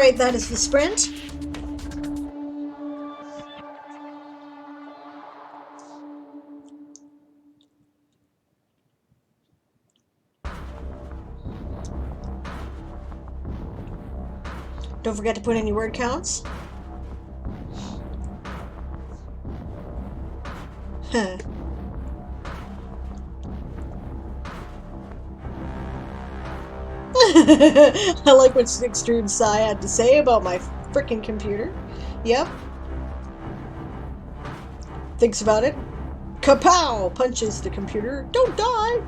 Alright, that is the sprint. Don't forget to put in your word counts. Huh. I like what Extreme Psy had to say about my frickin' computer. Yep. Thinks about it. Kapow! Punches the computer. Don't die!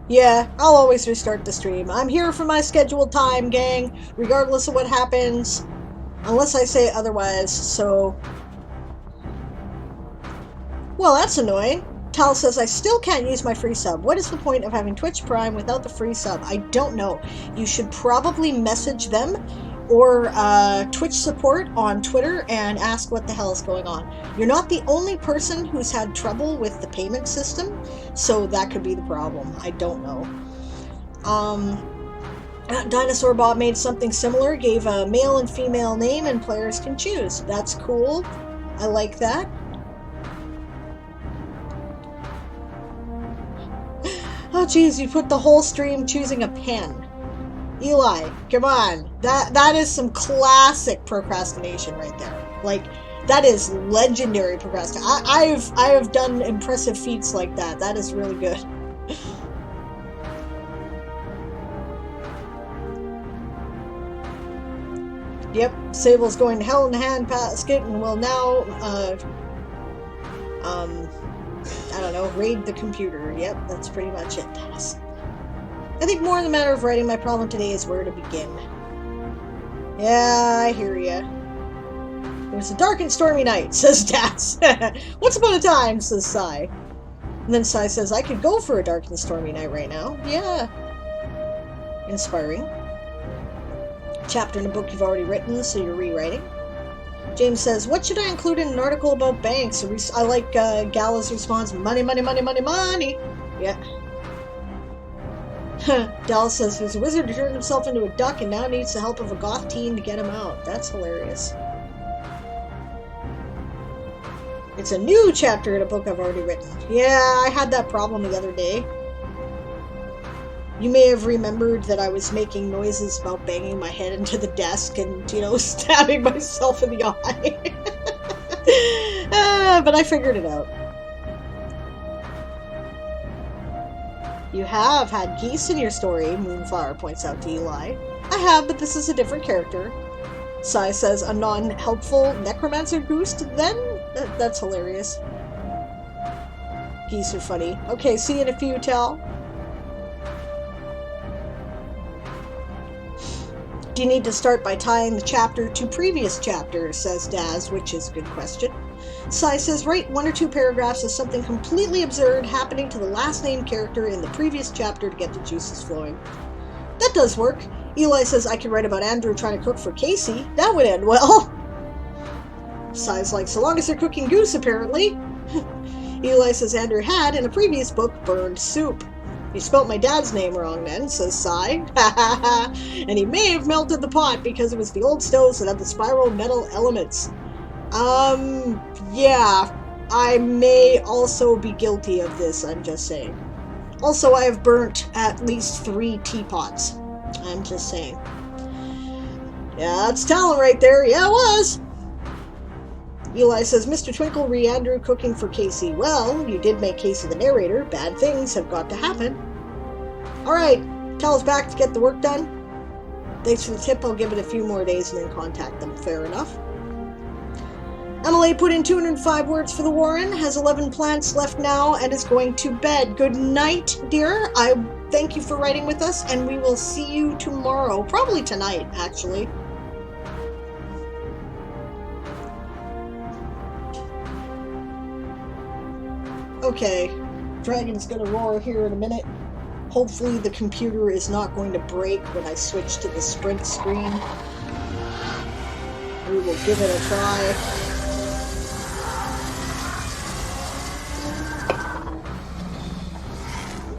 Yeah, I'll always restart the stream. I'm here for my scheduled time, gang, regardless of what happens. Unless I say otherwise, so... Well, that's annoying. Tal says, I still can't use my free sub. What is the point of having Twitch Prime without the free sub? I don't know. You should probably message them or Twitch support on Twitter and ask what the hell is going on. You're not the only person who's had trouble with the payment system, so that could be the problem. I don't know. Dinosaur Bob made something similar, gave a male and female name, and players can choose. That's cool. I like that. Oh geez, you put the whole stream choosing a pen. Eli, come on. That is some classic procrastination right there. Like, that is legendary procrastination. I have done impressive feats like that. That is really good. Yep, Sable's going to hell in a handbasket and will now I don't know, raid the computer. Yep, that's pretty much it. I think more in the matter of writing my problem today is where to begin. Yeah, I hear ya. It was a dark and stormy night, says Daz. Once upon a time, says Sai. And then Sai says, I could go for a dark and stormy night right now. Yeah. Inspiring. Chapter in a book you've already written, so you're rewriting. James says, what should I include in an article about banks? I like Gala's response, money, money, money, money, money. Yeah. Dallas says, there's a wizard who turned himself into a duck and now needs the help of a goth teen to get him out. That's hilarious. It's a new chapter in a book I've already written. Yeah, I had that problem the other day. You may have remembered that I was making noises about banging my head into the desk and, you know, stabbing myself in the eye. But I figured it out. You have had geese in your story, Moonflower points out to Eli. I have, but this is a different character. Sai says, a non-helpful necromancer goose? Then? That's hilarious. Geese are funny. Okay, see you in a few, Tal. Do you need to start by tying the chapter to previous chapters, says Daz, which is a good question. Sai says, write 1 or 2 paragraphs of something completely absurd happening to the last named character in the previous chapter to get the juices flowing. That does work. Eli says, I could write about Andrew trying to cook for Casey. That would end well. Sai's like, so long as they're cooking goose, apparently. Eli says, Andrew had, in a previous book, burned soup. You spelt my dad's name wrong then, says Sai. And he may have melted the pot because it was the old stoves that had the spiral metal elements. Yeah. I may also be guilty of this, I'm just saying. Also, I have burnt at least 3 teapots. I'm just saying. Yeah, that's talent right there. Yeah, it was. Eli says, Mr. Twinkle re Andrew cooking for Casey. Well, you did make Casey the narrator. Bad things have got to happen. Alright, tell us back to get the work done. Thanks for the tip. I'll give it a few more days and then contact them. Fair enough. Emily put in 205 words for the Warren, has 11 plants left now, and is going to bed. Good night, dear. I thank you for writing with us, and we will see you tomorrow. Probably tonight, actually. Okay, Dragon's gonna roar here in a minute. Hopefully the computer is not going to break when I switch to the sprint screen. We will give it a try.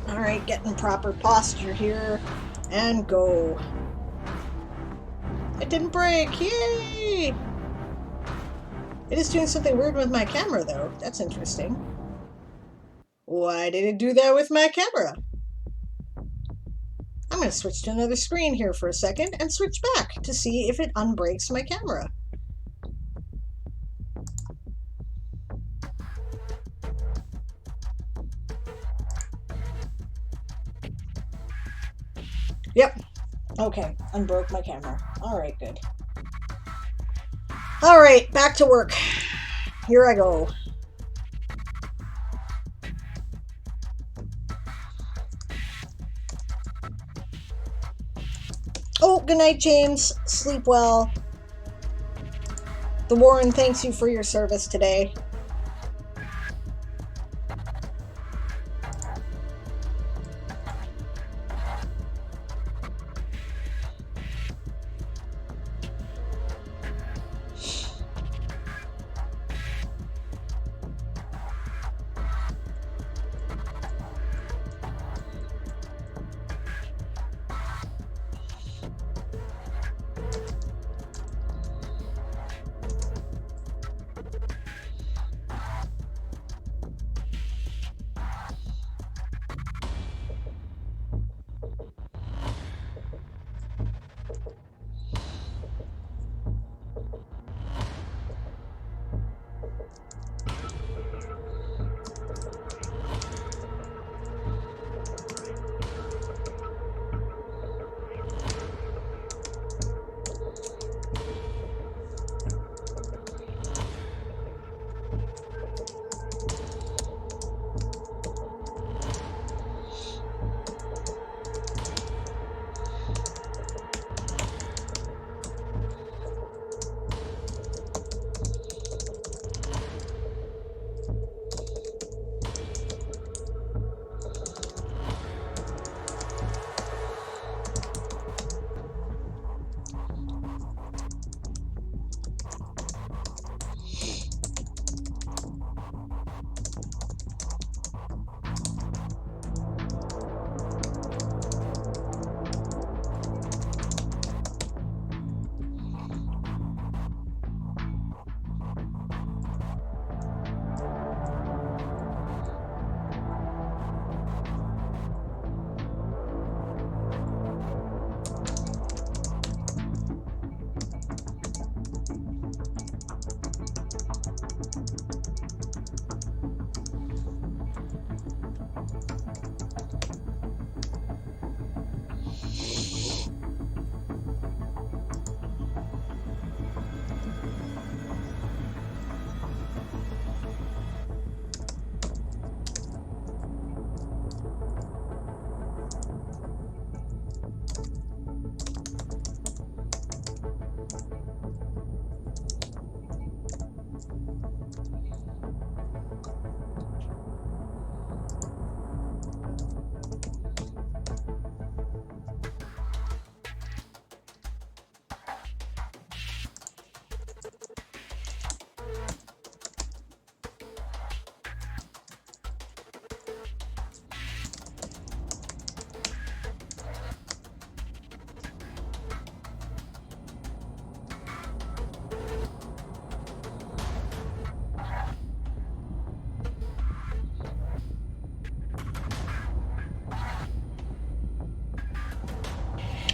Alright, getting proper posture here. And go. It didn't break! Yay! It is doing something weird with my camera, though. That's interesting. Why did it do that with my camera? I'm going to switch to another screen here for a second and switch back to see if it unbreaks my camera. Yep. Okay, unbroke my camera. Alright, good. Alright, back to work. Here I go. Oh, good night, James. Sleep well. The Warren thanks you for your service today.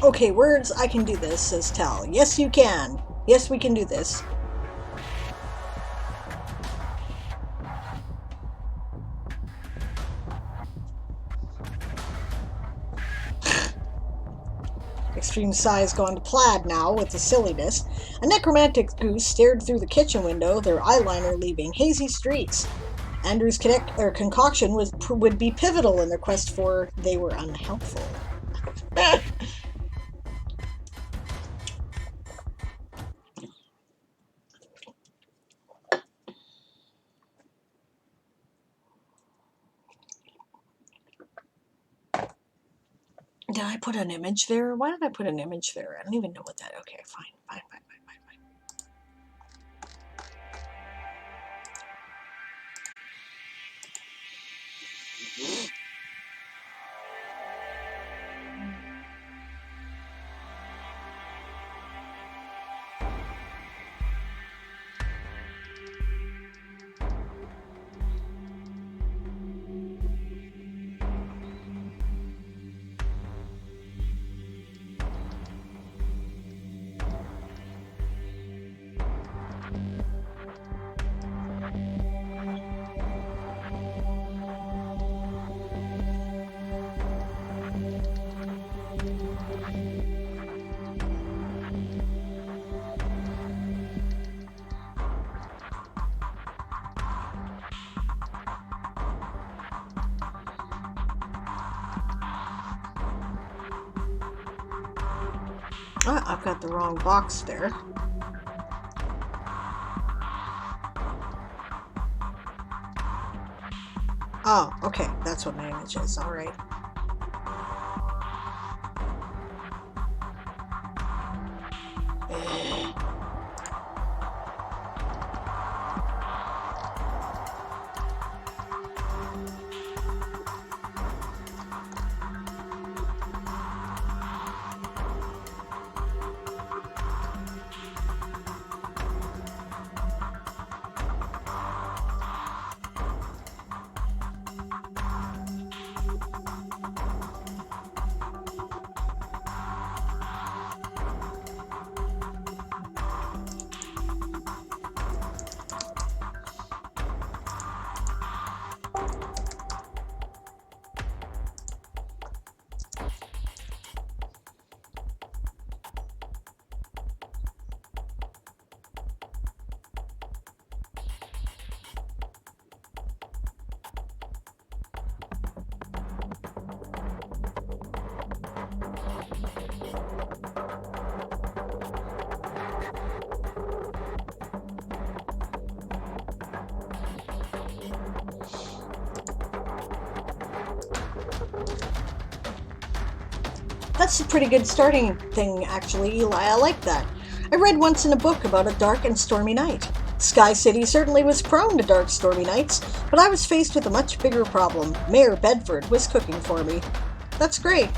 Okay, words, I can do this, says Tal. Yes, you can. Yes, we can do this. Extreme size gone to plaid now with the silliness. A necromantic goose stared through the kitchen window, their eyeliner leaving hazy streaks. Andrew's concoction would be pivotal in their quest for they were unhelpful. Did I put an image there? Why did I put an image there? I don't even know what that... Okay, fine. Ah, I've got the wrong box there. Oh, okay, that's what my image is. All right. That's a pretty good starting thing, actually, Eli. I like that. I read once in a book about a dark and stormy night. Sky City certainly was prone to dark, stormy nights, but I was faced with a much bigger problem. Mayor Bedford was cooking for me. That's great.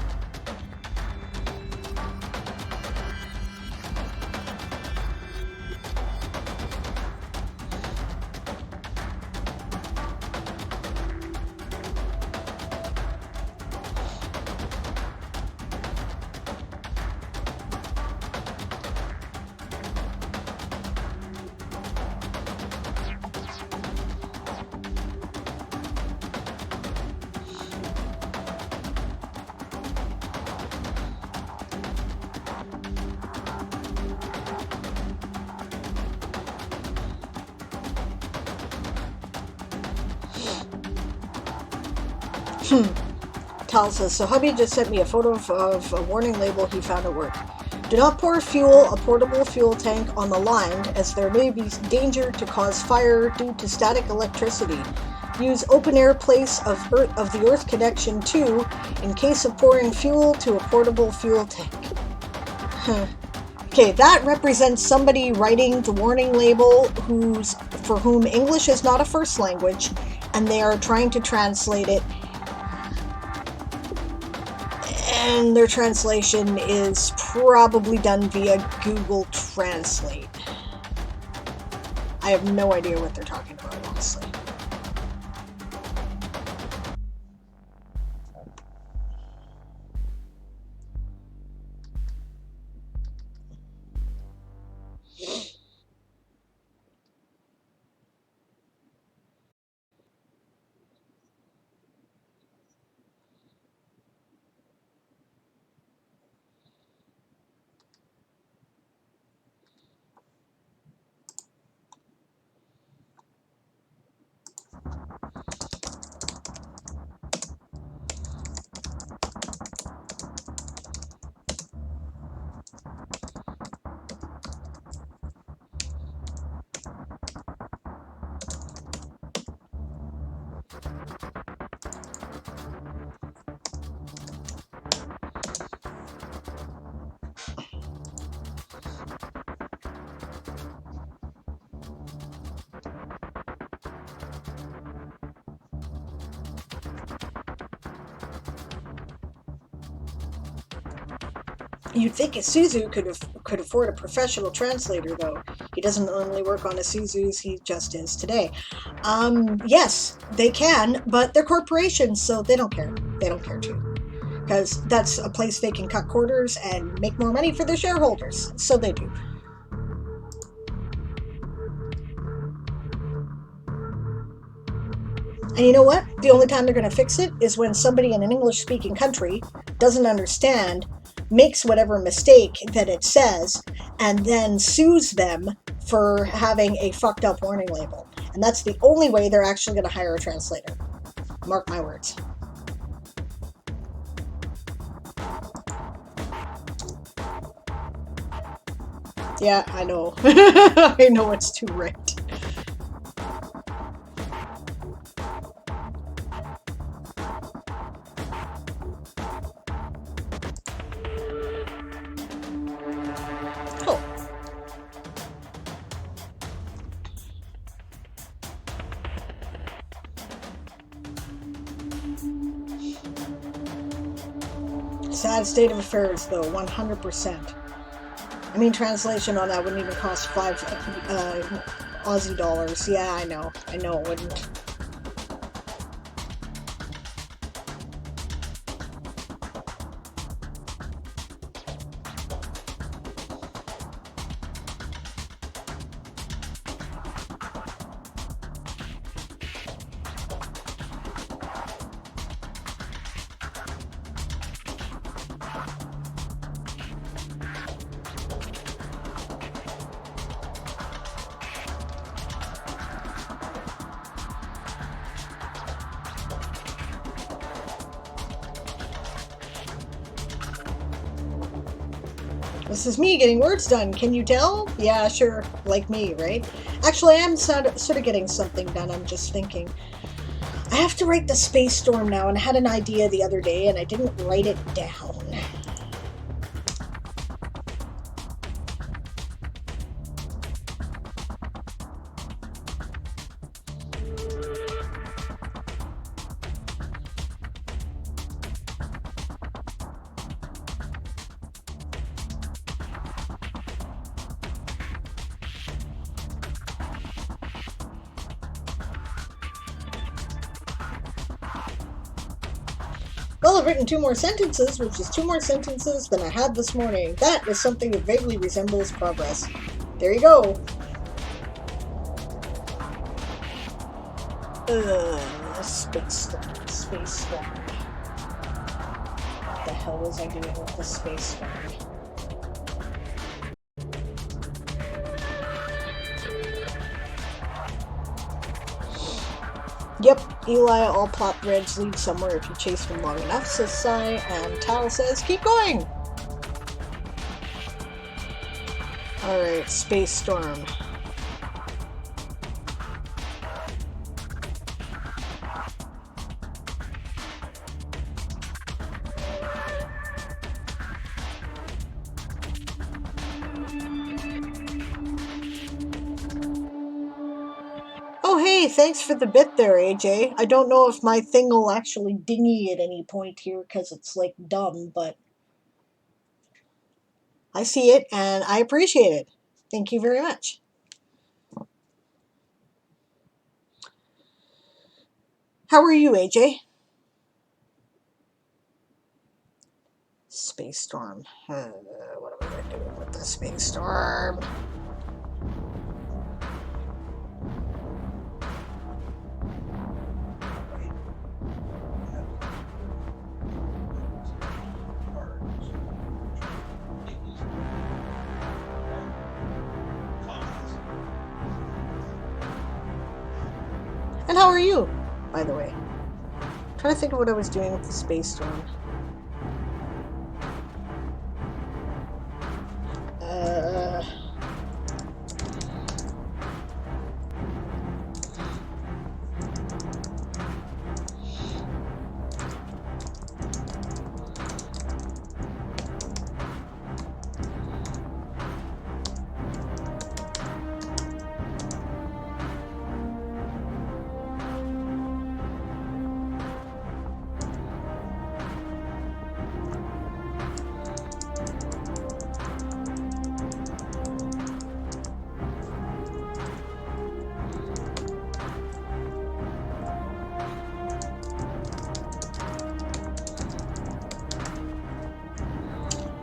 Tal says, so hubby just sent me a photo of a warning label he found at work. Do not pour a portable fuel tank on the line, as there may be danger to cause fire due to static electricity. Use open air place of the earth connection too, in case of pouring fuel to a portable fuel tank. Okay, that represents somebody writing the warning label for whom English is not a first language, and they are trying to translate it, and their translation is probably done via Google Translate. I have no idea what they're talking about, honestly. You'd think Isuzu could afford a professional translator, though. He doesn't only work on Isuzus, he just is today. Yes, they can, but they're corporations, so they don't care. They don't care to. Because that's a place they can cut quarters and make more money for their shareholders. So they do. And you know what? The only time they're going to fix it is when somebody in an English-speaking country doesn't understand, makes whatever mistake that it says, and then sues them for having a fucked up warning label. And that's the only way they're actually going to hire a translator. Mark my words. Yeah, I know. I know it's too right. Oh. Sad state of affairs, though, 100%. I mean, translation on that wouldn't even cost 5 Aussie dollars. Yeah, I know. I know it wouldn't. This is me getting words done. Can you tell? Yeah, sure. Like me, right? Actually, I am sort of getting something done. I'm just thinking. I have to write the space storm now, and I had an idea the other day, and I didn't write it down. Well, I've written 2 more sentences, which is 2 more sentences than I had this morning. That is something that vaguely resembles progress. There you go. Space storm. Space storm. What the hell was I doing with the space storm? Yep, Eli, all plot threads lead somewhere if you chase them long enough, says Sai, and Tal says, keep going! Alright, Space Storm. Oh hey, thanks for the bit there, AJ. I don't know if my thing will actually dingy at any point here because it's like dumb, but I see it and I appreciate it. Thank you very much. How are you, AJ? Space Storm. What am I going to do with the Space Storm? And how are you, by the way? I'm trying to think of what I was doing with the Space Storm.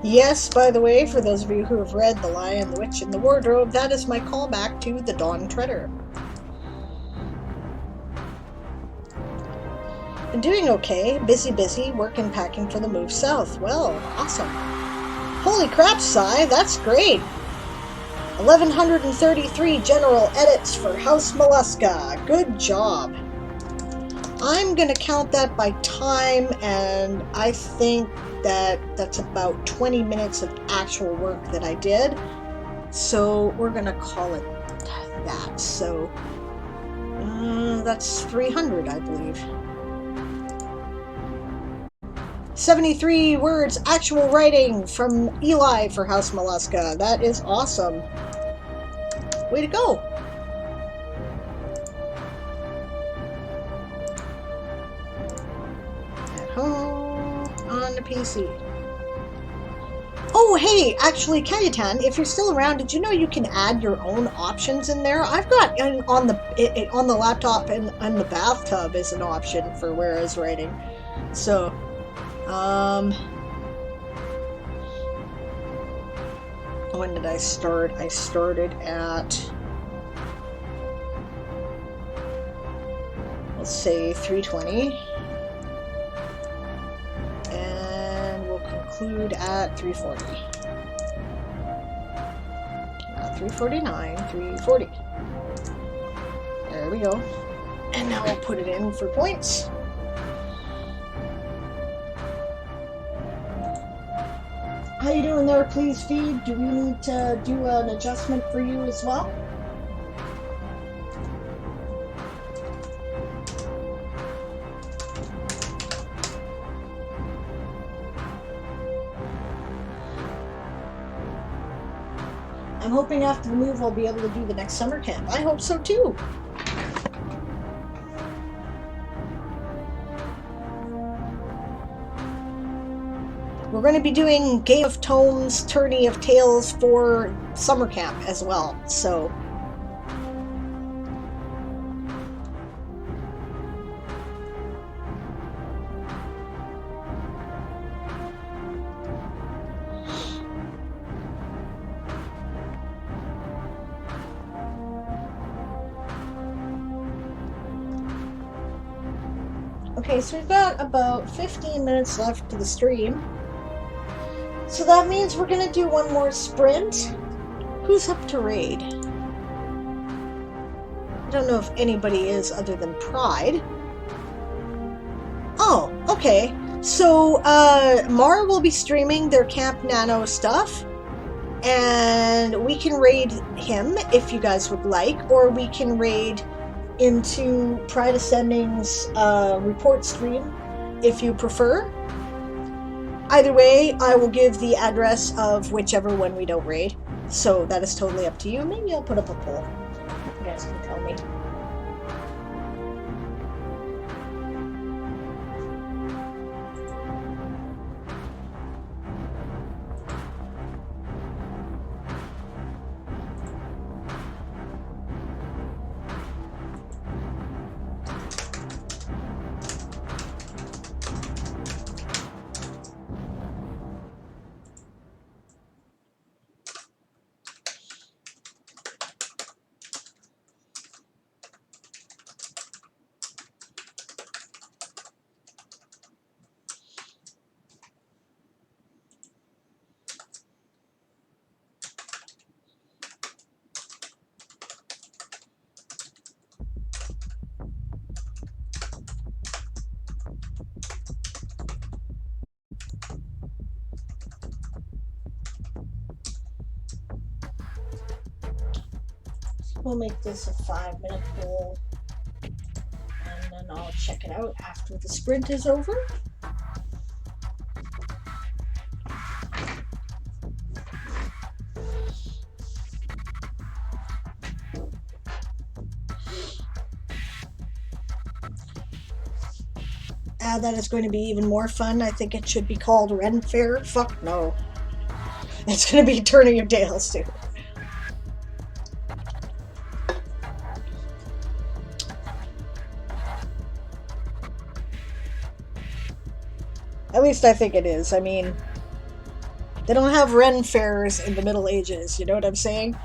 Yes, by the way, for those of you who have read The Lion, the Witch, and the Wardrobe, that is my callback to the Dawn Treader. Been doing okay. Busy, work and packing for the move south. Well, awesome. Holy crap, Sai, that's great. 1133 general edits for House Mollusca. Good job. I'm gonna count that by time, and I think that's about 20 minutes of actual work that I did. So we're gonna call it that. So that's 300, I believe. 73 words actual writing from Eli for House Mollusca. That is awesome. Way to go. At home on the PC. Oh, hey, actually, Kayatan, if you're still around, did you know you can add your own options in there? I've got on the laptop and the bathtub as an option for where I was writing. So, when did I start? I started at, let's say, 3:20. Conclude at 3:40. 3:49, 3:40. There we go. And now I'll put it in for points. How you doing there, please feed? Do we need to do an adjustment for you as well? I'm hoping after the move I'll be able to do the next summer camp. I hope so too. We're going to be doing Game of Tomes, Tourney of Tales for summer camp as well, so... Okay, so we've got about 15 minutes left to the stream. So that means we're gonna do one more sprint. Who's up to raid? I don't know if anybody is other than Pride. Oh, okay. So, Mara will be streaming their Camp Nano stuff. And we can raid him if you guys would like, or we can raid into Pride Ascending's report stream if you prefer. Either way, I will give the address of whichever one we don't raid, so that is totally up to you. Maybe I'll put up a poll. You guys can tell me. We'll make this a 5-minute poll, and then I'll check it out after the sprint is over. That is going to be even more fun. I think it should be called Ren Fair. Fuck no. It's going to be Tourney of Tales too. At least I think it is. I mean, they don't have Ren fairs in the Middle Ages, you know what I'm saying?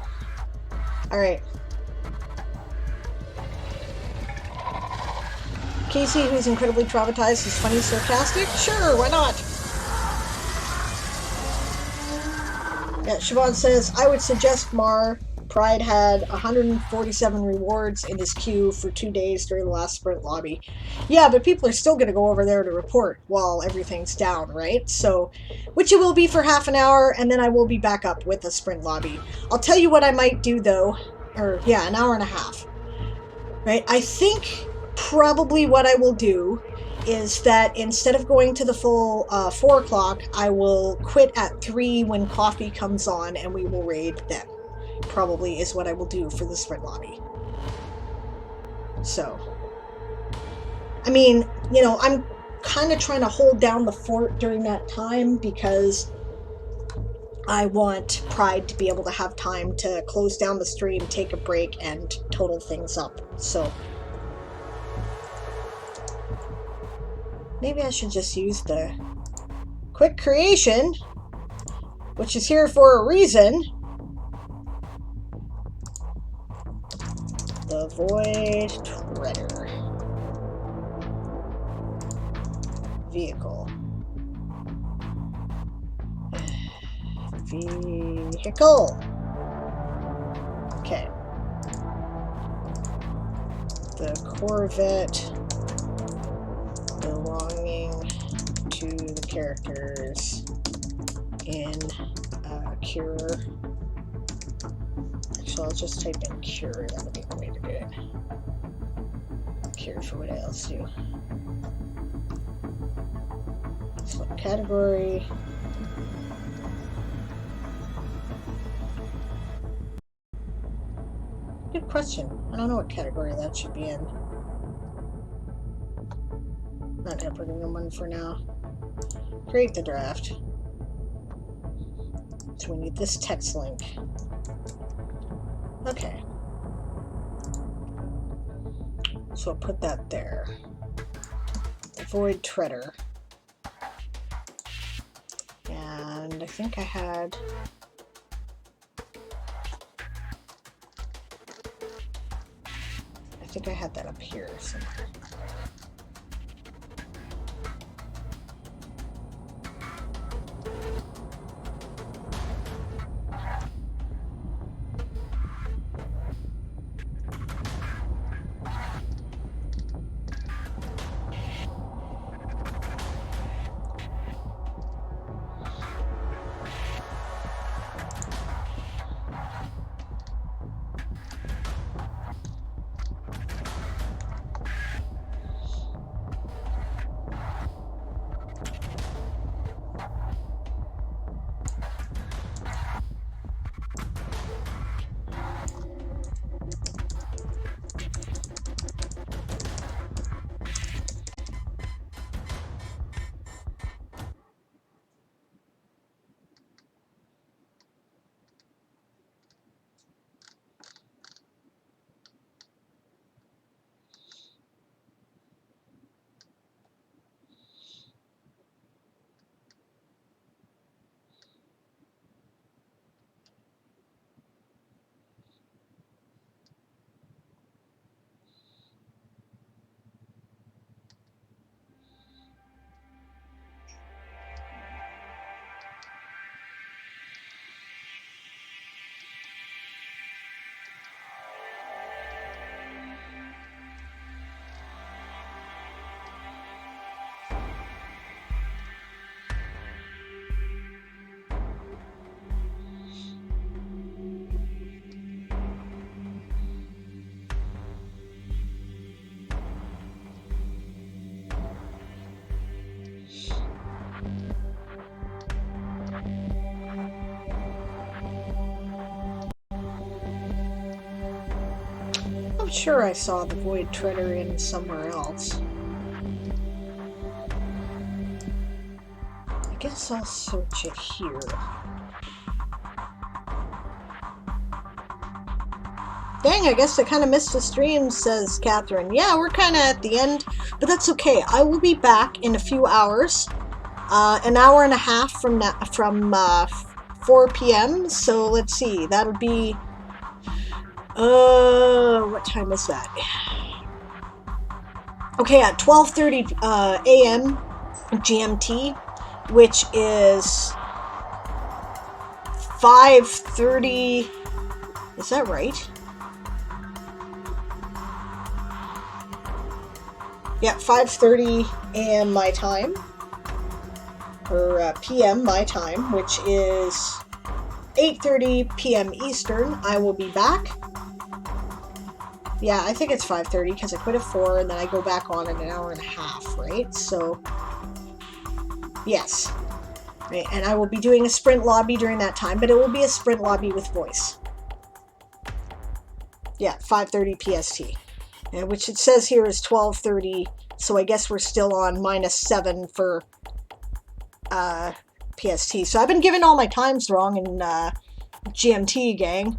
Alright. Casey, who's incredibly traumatized, is funny, sarcastic? Sure, why not? Yeah, Siobhan says, I would suggest Mar Pride had 147 rewards in his queue for 2 days during the last sprint lobby. Yeah, but people are still going to go over there to report while everything's down, right? So, which it will be for half an hour, and then I will be back up with a sprint lobby. I'll tell you what I might do, though. Or, yeah, an hour and a half. Right? I think probably what I will do is that instead of going to the full 4 o'clock, I will quit at 3 when coffee comes on, and we will raid then. Probably is what I will do for the sprint lobby. So, I mean, you know, I'm kind of trying to hold down the fort during that time because I want Pride to be able to have time to close down the stream, take a break, and total things up. So, maybe I should just use the quick creation, which is here for a reason. The Void Treader. Vehicle. Vehicle. Okay. The Corvette belonging to the characters in Cure. Actually, I'll just type in Cure. That'll be the way to do it. Cure for what else do. So category. Good question. I don't know what category that should be in. Not gonna put in one for now. Create the draft. So we need this text link. Okay. So I'll put that there. The Void Treader. And I think I had... that up here somewhere. I'm sure I saw the Void Treader in somewhere else. I guess I'll search it here. Dang, I guess I kind of missed the stream, says Catherine. Yeah, we're kind of at the end, but that's okay. I will be back in a few hours. An hour and a half from 4 p.m. So let's see, that would be... what time is that? Okay, at 12:30 a.m. GMT, which is 5:30 Is that right? Yeah, 5:30 a.m. my time, or p.m. my time, which is 8:30 p.m. Eastern. I will be back. Yeah, I think it's 5:30 because I quit at 4 and then I go back on in an hour and a half, right? So, yes. Right, and I will be doing a sprint lobby during that time, but it will be a sprint lobby with voice. Yeah, 5:30 PST. Which it says here is 12:30, so I guess we're still on -7 for PST. So I've been given all my times wrong in GMT, gang.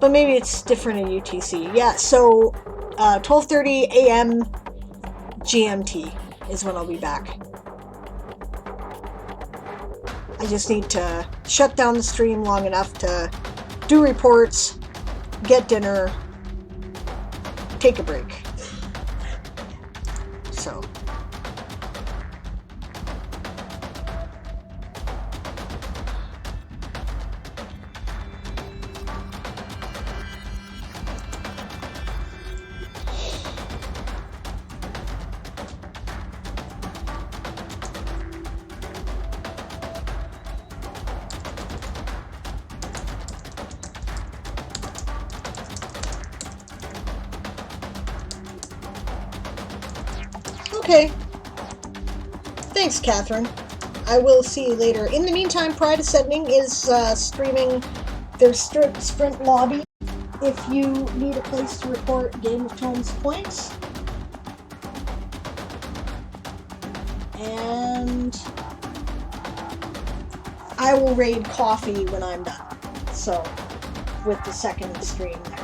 But maybe it's different in UTC. Yeah, so 12:30 a.m. GMT is when I'll be back. I just need to shut down the stream long enough to do reports, get dinner, take a break. So. Okay. Thanks, Catherine. I will see you later. In the meantime, Pride Ascending is streaming their sprint lobby if you need a place to report Game of Thrones points. And I will raid coffee when I'm done. So, with the second stream there.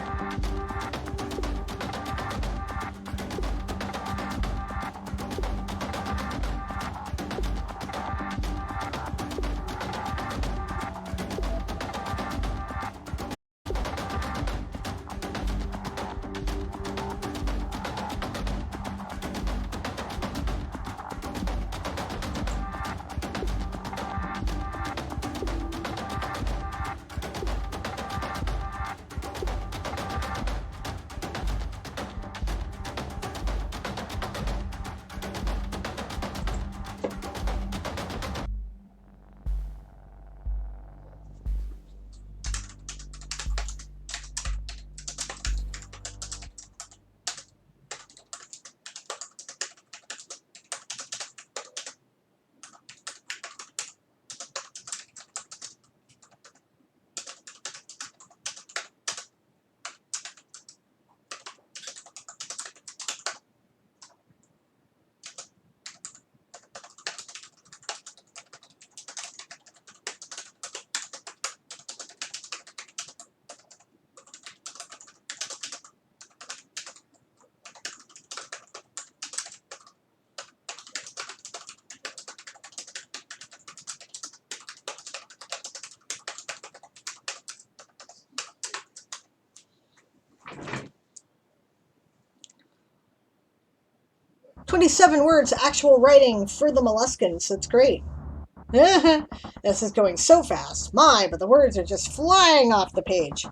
"27 words actual writing for the molluskins." That's great. This is going so fast. My, but the words are just flying off the page.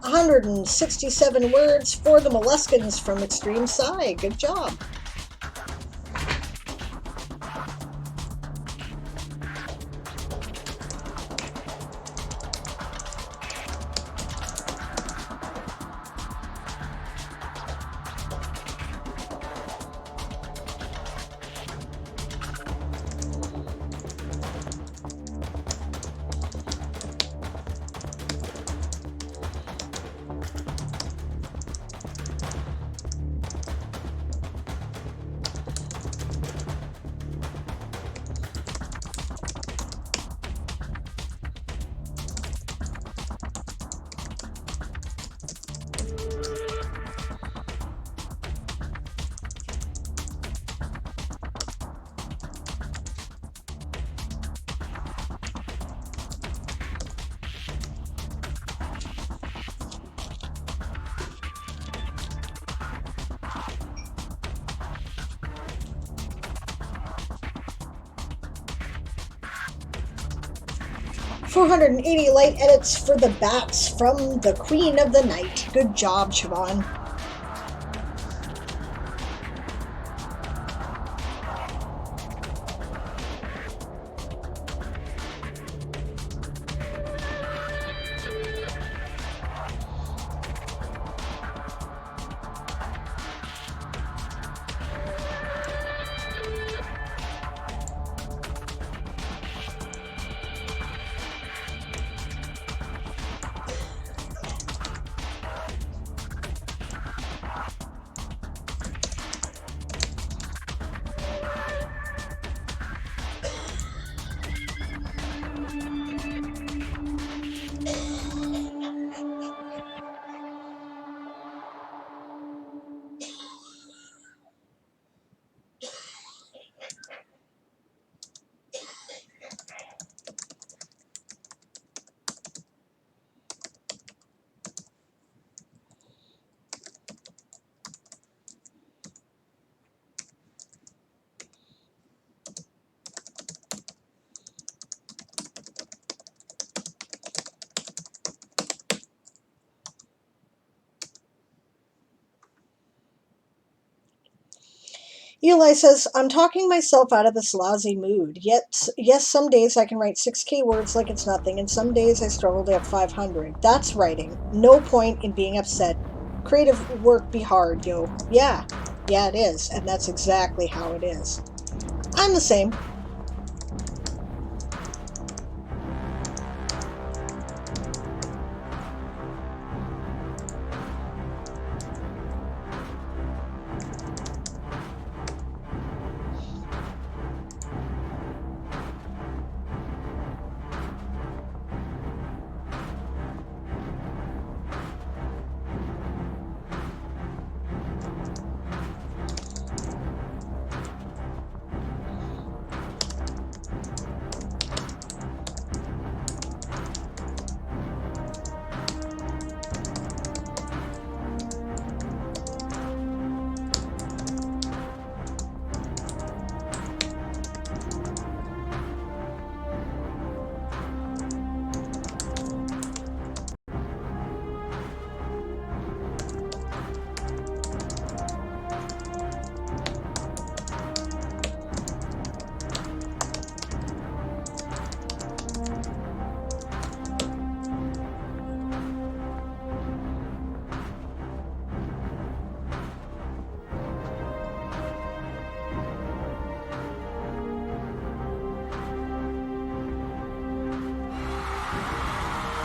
167 words for the molluskins from Extreme Psi. Good job. $480 light edits for the bats from the Queen of the Night. Good job, Siobhan. Eli says, I'm talking myself out of this lousy mood. Yet, yes, some days I can write 6K words like it's nothing, and some days I struggle to have 500. That's writing. No point in being upset. Creative work be hard, yo. Yeah, it is, and that's exactly how it is. I'm the same.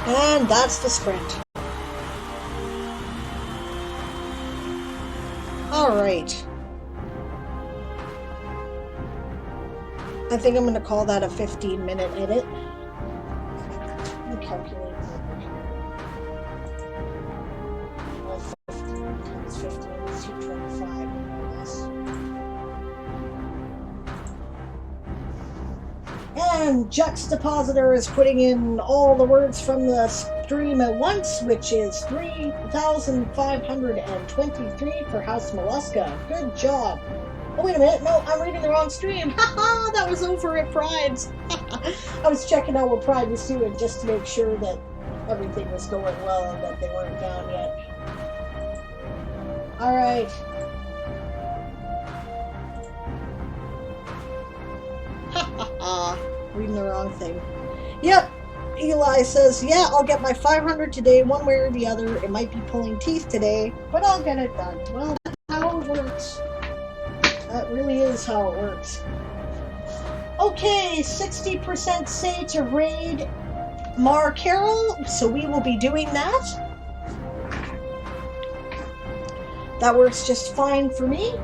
And that's the sprint. Alright. I think I'm going to call that a 15-minute edit. Let me calculate over here. 15 times 15 is 225, more or less. And Juxtapositor is putting in all the words from the stream at once, which is 3,523 for House Mollusca. Good job. Oh, wait a minute. No, I'm reading the wrong stream. Haha, that was over at Pride's. I was checking out what Pride was doing just to make sure that everything was going well and that they weren't down yet. Alright. Ha ha ha. Reading the wrong thing. Yep. Eli says, yeah, I'll get my 500 today, one way or the other. It might be pulling teeth today, but I'll get it done. Well, that's how it works. That really is how it works. Okay, 60% say to raid Mar Carol, so we will be doing that. That works just fine for me.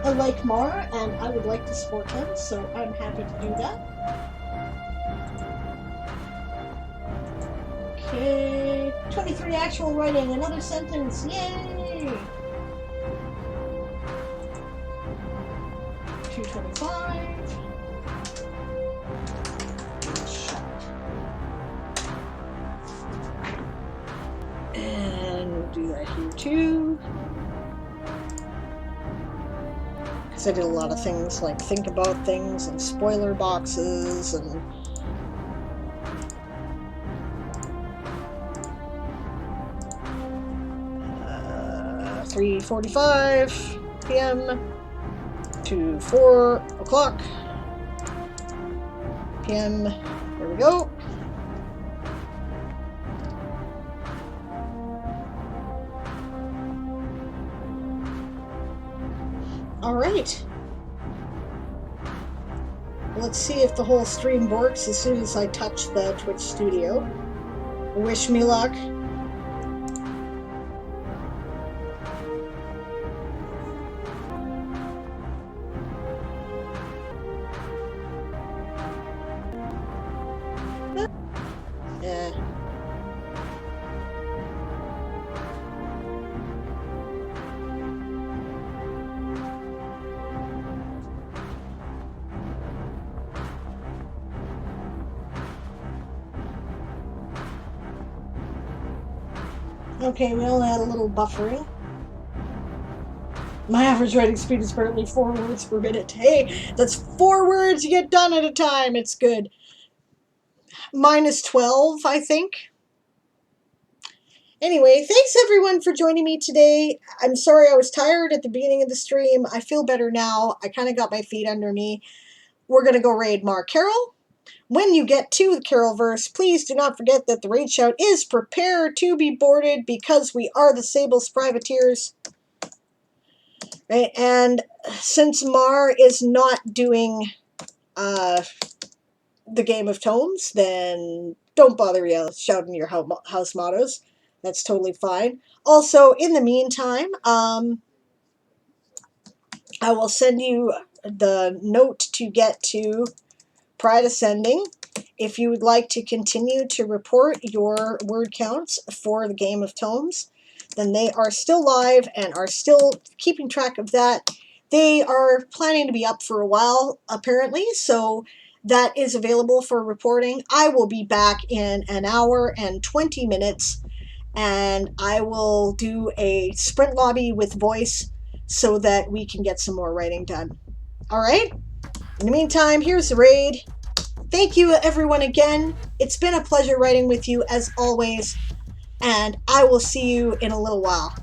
I like Mar, and I would like to support him, so I'm happy to do that. Okay, 23 actual writing, another sentence, yay! 225. And we'll do that here too. Because I did a lot of things like think about things and spoiler boxes and 3:45 p.m. to 4 o'clock p.m. There we go. All right. Let's see if the whole stream works as soon as I touch the Twitch studio. Wish me luck. Yeah. Okay, we only had a little buffering. My average writing speed is currently 4 words per minute. Hey, that's 4 words you get done at a time. It's good. Mine is 12, I think. Anyway, thanks everyone for joining me today. I'm sorry I was tired at the beginning of the stream. I feel better now. I kind of got my feet under me. We're going to go raid Mar Carol. When you get to the Carolverse, please do not forget that the raid shout is prepared to be boarded because we are the Sable's privateers. Right? And since Mar is not doing the Game of Tomes, then don't bother shouting your house mottos. That's totally fine. Also, in the meantime, I will send you the note to get to Pride Ascending. If you would like to continue to report your word counts for the Game of Tomes, then they are still live and are still keeping track of that. They are planning to be up for a while, apparently, so that is available for reporting. I will be back in an hour and 20 minutes, and I will do a sprint lobby with voice so that we can get some more writing done. All right? In the meantime, here's the raid. Thank you, everyone, again. It's been a pleasure writing with you, as always, and I will see you in a little while.